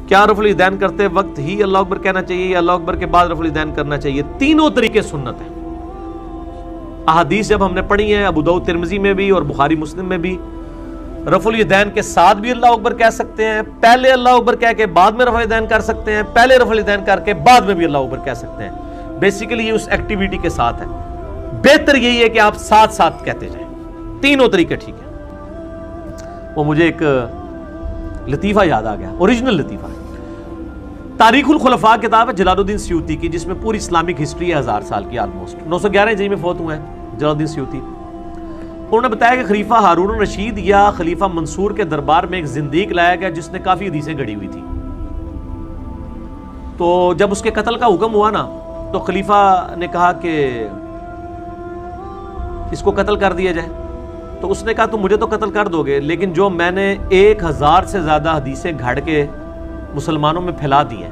کیا رفع الیدین کرتے وقت ہی اللہ اکبر کہنا چاہیے یا اللہ اکبر کے بعد رفع الیدین کرنا چاہیے؟ تینوں طریقے سنت ہیں۔ احادیث جب ہم نے پڑھی ہیں ابو داؤد ترمذی میں بھی اور بخاری مسلم میں بھی، رفع الیدین کے ساتھ بھی اللہ اکبر کہہ سکتے ہیں، پہلے اللہ اکبر کہہ کے بعد میں رفع الیدین کر سکتے ہیں، پہلے رفع الیدین کر کے بعد میں بھی اللہ اکبر کہہ سکتے ہیں۔ بیسیکلی یہ اس ایکٹیویٹی کے ساتھ ہے، بہتر یہی ہے کہ آپ ساتھ ساتھ کہتے جائیں، تینوں طریقے ٹھیک ہیں۔ وہ مجھے ایک لطیفہ یاد آ گیا، اوریجنل لطیفہ ہے، تاریخ الخلفاء کتاب ہے جلال الدین سیوطی کی، جس میں پوری اسلامک ہسٹری ہے 1000 سال کی، آلموسٹ 911 ہجری میں فوت ہوئے ہیں جلال الدین سیوطی۔ انہوں نے بتایا کہ خلیفہ ہارون الرشید یا خلیفہ منصور کے دربار میں ایک زندیق لایا گیا جس نے کافی حدیثیں گھڑی ہوئی تھی۔ تو جب اس کے قتل کا حکم ہوا نا تو خلیفہ نے کہا کہ اس کو قتل کر دیا جائے۔ تو اس نے کہا تم مجھے تو قتل کر دو گے، لیکن جو میں نے 1000 سے زیادہ حدیثیں گھڑ کے مسلمانوں میں پھیلا دی ہیں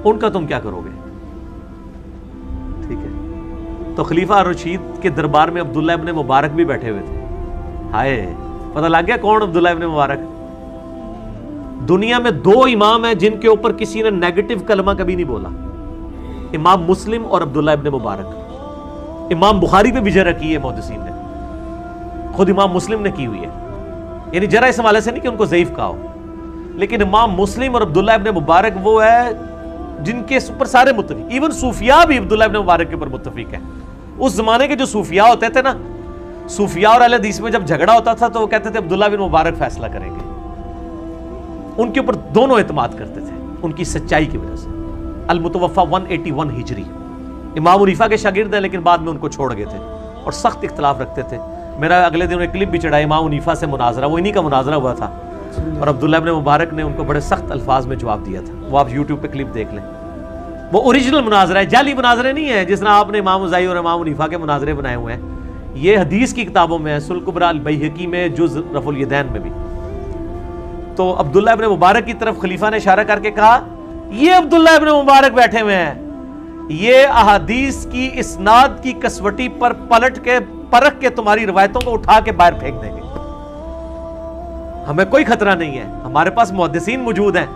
ان کا تم کیا کرو گے؟ ٹھیک ہے، تو خلیفہ رشید کے دربار میں عبداللہ ابن مبارک بھی بیٹھے ہوئے تھے۔ ہائے، پتہ لگ گیا کون عبداللہ ابن مبارک؟ دنیا میں 2 امام ہیں جن کے اوپر کسی نے نیگیٹو کلمہ کبھی نہیں بولا، امام مسلم اور عبداللہ ابن مبارک۔ امام بخاری پہ بھی جرح کی ہے محدثین نے، خود امام مسلم نے کی ہوئی ہے، یعنی جرح اس حوالے سے نہیں کہ ان کو ضعیف کہا ہو، لیکن امام مسلم اور عبداللہ ابن مبارک وہ ہے جن کے اوپر سارے متفق، ایون صوفیاء بھی عبداللہ ابن مبارک کے اوپر متفق ہیں۔ اس زمانے کے جو صوفیاء ہوتے تھے نا، صوفیاء اور اہل حدیث میں جب جھگڑا ہوتا تھا تو وہ کہتے تھے عبداللہ بن مبارک فیصلہ کریں گے، ان کے اوپر دونوں اعتماد کرتے تھے ان کی سچائی کی وجہ سے۔ المتوفى 181 ہجری، امام حنیفہ کے شاگرد ہیں لیکن بعد میں ان کو چھوڑ گئے تھے اور سخت اختلاف رکھتے تھے۔ میرا اگلے دن ایک کلپ بھی چڑھا امام حنیفہ سے مناظرہ، وہ انہی کا مناظرہ ہوا تھا اور عبداللہ ابن مبارک نے ان کو بڑے سخت الفاظ میں جواب دیا تھا، وہ آپ یوٹیوب پہ کلپ دیکھ لیں۔ وہ اوریجنل مناظرہ ہے، جعلی مناظرے نہیں ہیں جس طرح آپ نے امام اوزاعی اور امام حنیفہ کے مناظرے بنائے ہوئے ہیں۔ یہ حدیث کی کتابوں میں ہے، سنن کبری البیہقی میں جز رفع الیدین میں بھی۔ تو عبداللہ ابن مبارک کی طرف خلیفہ نے اشارہ کر کے کہا یہ عبداللہ ابن مبارک بیٹھے ہوئے ہیں، یہ احادیث کی اسناد کی کسوٹی پر پلٹ کے پرکھ کے تمہاری روایتوں کو اٹھا کے باہر پھینک دیں گے، ہمیں کوئی خطرہ نہیں ہے، ہمارے پاس محدثین موجود ہیں،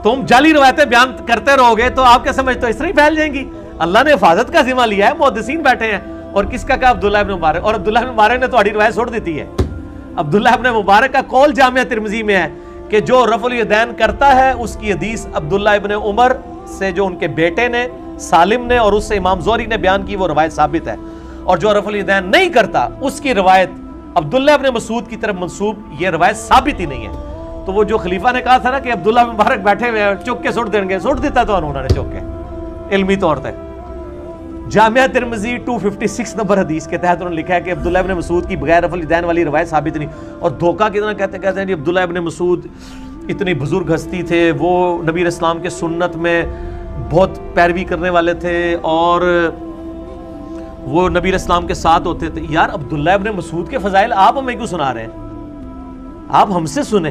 تم جعلی روایتیں بیان کرتے رہو گے تو آپ کیا سمجھتے ہو اس طرح ہی پھیل جائیں گی؟ اللہ نے حفاظت کا ذمہ لیا ہے، محدثین بیٹھے ہیں، اور کس کا کہا؟ عبداللہ ابن مبارک، اور عبداللہ ابن مبارک نے تمہاری روایت چھوڑ دیتی ہے۔ عبداللہ ابن مبارک کا قول جامعہ ترمذی میں ہے کہ جو رفع الیدین کرتا ہے اس کی حدیث عبداللہ ابن عمر سے جو ان کے بیٹے نے سالم نے اور اس سے امام زہری نے بیان کی وہ روایت ثابت ہے، اور جو رفع الیدین نہیں کرتا اس کی روایت عبداللہ ابن مسعود کی طرف منسوب یہ روایت ثابت ہی نہیں ہے۔ تو وہ جو خلیفہ نے کہا تھا نا کہ عبداللہ مبارک بیٹھے ہوئے ہیں چک کے سٹ دیں گے، سٹ دیتا تو انہوں نے چک کے علمی طور پہ۔ جامعہ ترمذی 256 نمبر حدیث کے تحت انہوں نے لکھا ہے کہ عبداللہ ابن مسعود کی بغیر رفع الیدین والی روایت ثابت نہیں، اور دھوکہ کتنا کہتے ہیں جی عبداللہ ابن مسعود اتنی بزرگ ہستی تھے، وہ نبی علیہ السلام کے سنت میں بہت پیروی کرنے والے تھے اور وہ نبی علیہ السلام کے ساتھ ہوتے تھے۔ یار عبداللہ ابن مسعود کے فضائل آپ ہمیں کیوں سنا رہے ہیں؟ آپ ہم سے سنیں،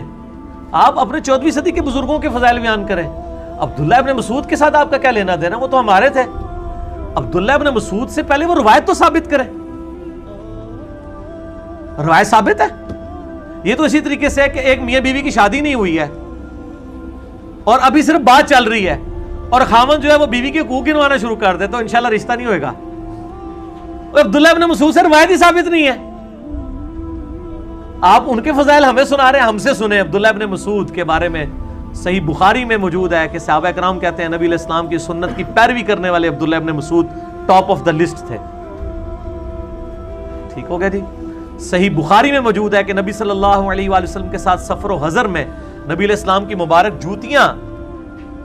آپ اپنے 14ویں صدی کے بزرگوں کے فضائل بیان کریں۔ عبداللہ ابن مسعود کے ساتھ آپ کا کیا لینا دینا؟ وہ تو ہمارے تھے۔ عبداللہ ابن مسعود سے پہلے وہ روایت تو ثابت کریں، روایت ثابت ہے۔ یہ تو اسی طریقے سے ہے کہ ایک میاں بیوی کی شادی نہیں ہوئی ہے اور ابھی صرف بات چل رہی ہے اور خاوند جو ہے وہ بیوی کے حقوق گنوانا شروع کر دے تو انشاءاللہ رشتہ نہیں ہوئے گا۔ عبداللہ ابن مسعود سے روایت ہی ثابت نہیں ہے، آپ ان کے فضائل ہمیں سنا رہے ہیں، ہم سے سنیں۔ عبداللہ ابن مسعود کے بارے میں صحیح بخاری میں موجود ہے کہ صحابہ کرام کہتے ہیں نبی علیہ السلام کی سنت کی پیروی کرنے والے عبداللہ ابن مسعود ٹاپ آف دا لسٹ تھے۔ ٹھیک ہو گیا جی؟ صحیح بخاری میں موجود ہے کہ نبی صلی اللہ علیہ وآلہ وسلم کے ساتھ سفر و حضر میں نبی علیہ السلام کی مبارک جوتیاں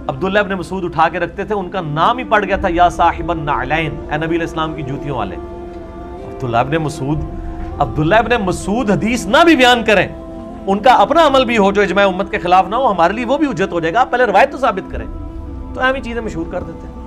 عبداللہ ابن مسعود اٹھا کے رکھتے تھے، ان کا نام ہی پڑ گیا تھا یا صاحب النعلین، اے نبی علیہ السلام کی جوتیوں والے۔ عبداللہ ابن مسعود حدیث نہ بھی بیان کریں، ان کا اپنا عمل بھی ہو جو اجماع امت کے خلاف نہ ہو، ہمارے لیے وہ بھی حجت ہو جائے گا، آپ پہلے روایت تو ثابت کریں۔ تو اہم چیزیں مشہور کر دیتے ہیں۔